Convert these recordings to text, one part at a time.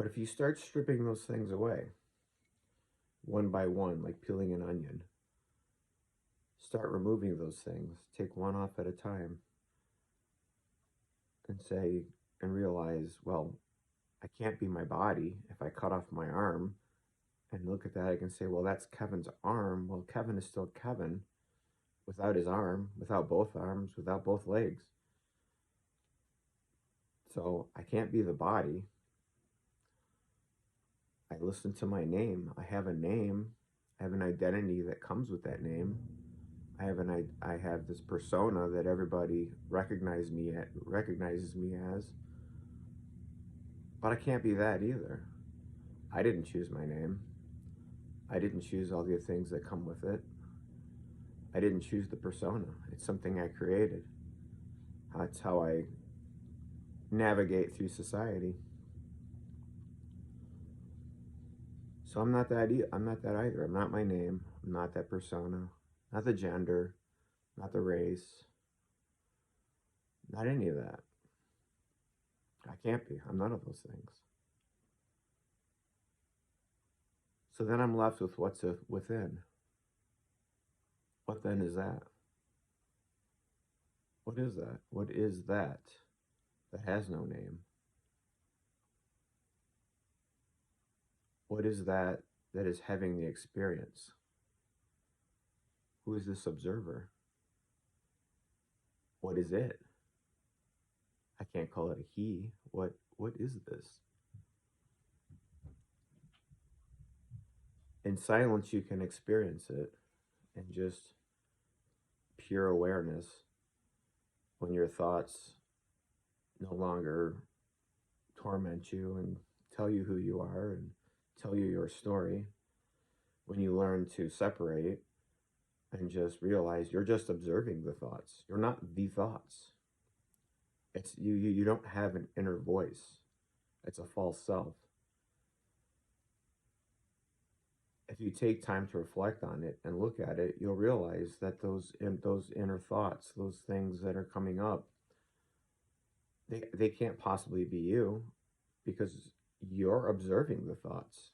But if you start stripping those things away, one by one, like peeling an onion, start removing those things, take one off at a time, and say, and realize, well, I can't be my body. If I cut off my arm and look at that, I can say, well, that's Kevin's arm. Well, Kevin is still Kevin without his arm, without both arms, without both legs. So I can't be the body. I listen to my name. I have a name. I have an identity that comes with that name. I have this persona that everybody recognizes me as. But I can't be that either. I didn't choose my name. I didn't choose all the things that come with it. I didn't choose the persona. It's something I created. That's how I navigate through society. So I'm not that. I'm not that either. I'm not my name. I'm not that persona. Not the gender. Not the race. Not any of that. I can't be. I'm none of those things. So then I'm left with what's within. What then is that? What is that? What is that has no name? What is that is having the experience? Who is this observer? What is it? I can't call it a he. What is this? In silence you can experience it, and just pure awareness, when your thoughts no longer torment you and tell you who you are and tell you your story, when you learn to separate and just realize you're just observing the thoughts. You're not the thoughts. It's you don't have an inner voice. It's a false self. If you take time to reflect on it and look at it, you'll realize that those inner thoughts, those things that are coming up, they can't possibly be you, because you're observing the thoughts.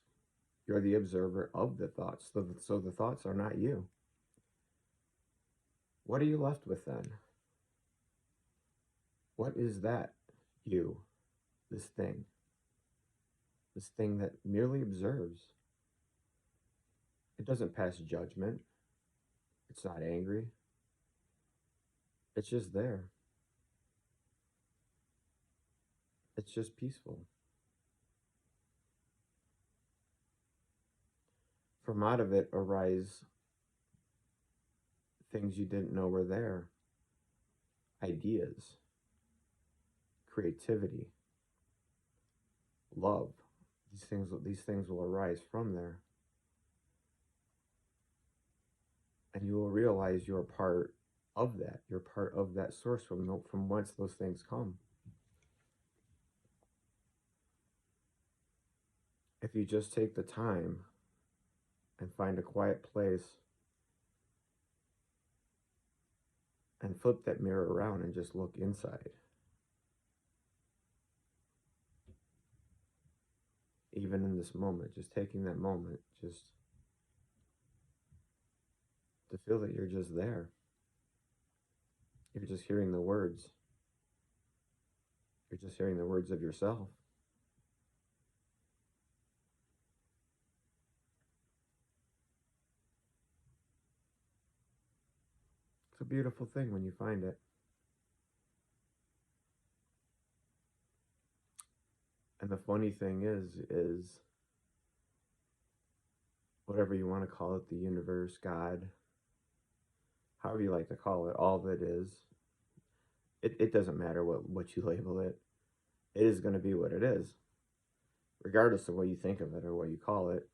You're the observer of the thoughts. So the thoughts are not you. What are you left with then? What is that you? This thing that merely observes. It doesn't pass judgment. It's not angry. It's just there. It's just peaceful. From out of it arise things you didn't know were there. Ideas, creativity, love. These things will arise from there. And you will realize you're part of that. You're part of that source from whence those things come. If you just take the time and find a quiet place and flip that mirror around and just look inside. Even in this moment, just taking that moment, just to feel that you're just there. You're just hearing the words. You're just hearing the words of yourself. It's a beautiful thing when you find it. And the funny thing is whatever you want to call it, the universe, God, however you like to call it, all that is, it doesn't matter what you label it. It is going to be what it is, regardless of what you think of it or what you call it.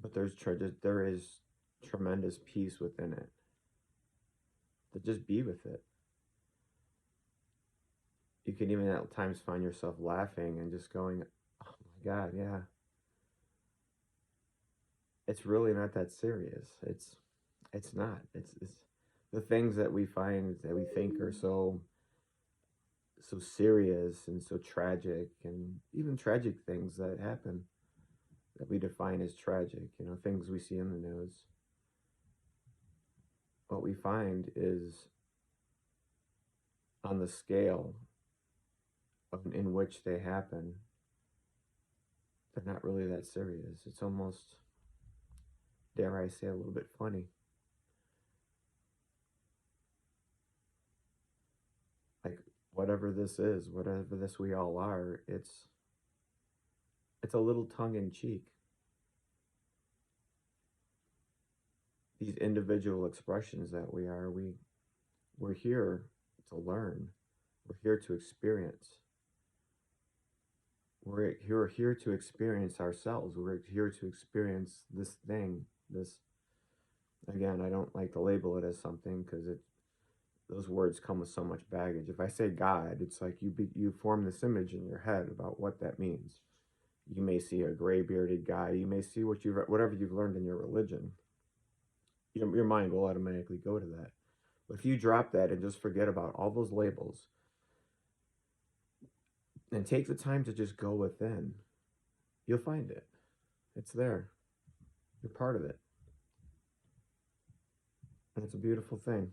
But there is tremendous peace within it. To just be with it. You can even at times find yourself laughing and just going, oh my God, yeah. It's really not that serious. It's not. It's the things that we find that we think are so so serious and so tragic, and even tragic things that happen that we define as tragic, things we see in the news. What we find is on the scale in which they happen, they're not really that serious. It's almost, dare I say, a little bit funny. Like, whatever this is, whatever this we all are, it's a little tongue in cheek. These individual expressions that we are, we're here to learn. We're here to experience. We're here to experience ourselves. We're here to experience this thing. This, again, I don't like to label it as something because those words come with so much baggage. If I say God, it's like you form this image in your head about what that means. You may see a gray bearded guy. You may see whatever you've learned in your religion. Your mind will automatically go to that. But if you drop that and just forget about all those labels and take the time to just go within, you'll find it. It's there. You're part of it. And it's a beautiful thing.